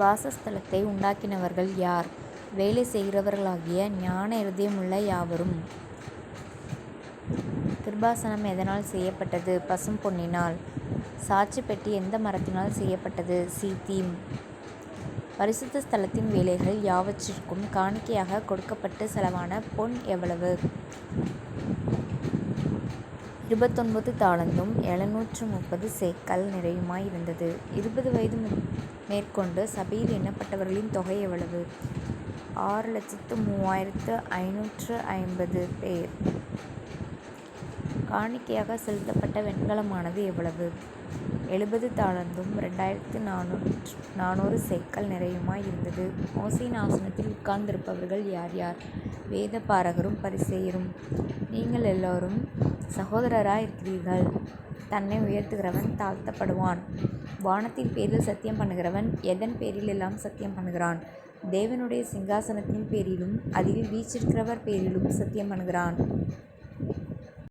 வாசஸ்தலத்தை உண்டாக்கினவர்கள் யார்? வேலை செய்கிறவர்களாகிய ஞான இருதயமுள்ள யாவரும். கிருபாசனம் எதனால் செய்யப்பட்டது? பசும் பொன்னினால். சாட்சி பெட்டி எந்த மரத்தினால் செய்யப்பட்டது? சீத்திம். பரிசுத்த ஸ்தலத்தின் வேலைகள் யாவற்றிற்கும் காணிக்கையாக கொடுக்கப்பட்டு செலவான பொன் எவ்வளவு? 29 தாலந்தும் 730 சேக்கல் நிறையுமாயிருந்தது. 20 வயது மேற்கொண்டு சபையில் எண்ணப்பட்டவர்களின் தொகை எவ்வளவு? 6,3550 பேர். காணிக்கையாக செலுத்தப்பட்ட வெண்கலமானது எவ்வளவு? 70 தாலந்தும் 2400 சேக்கல் நிறையுமாயிருந்தது. மோசேயின் ஆசனத்தில் உட்கார்ந்திருப்பவர்கள் யார் யார்? வேத பாரகரும் பரிசேயரும். நீங்கள் எல்லோரும் சகோதரராயிருக்கிறீர்கள். தன்னை உயர்த்துகிறவன் தாழ்த்தப்படுவான். வானத்தின் பேரில் சத்தியம் பண்ணுகிறவன் எதன் பேரில் எல்லாம் சத்தியம் பண்ணுகிறான்? தேவனுடைய சிங்காசனத்தின் பேரிலும் அதில் வீற்றிருக்கிறவர் பேரிலும் சத்தியம் பண்ணுகிறான்.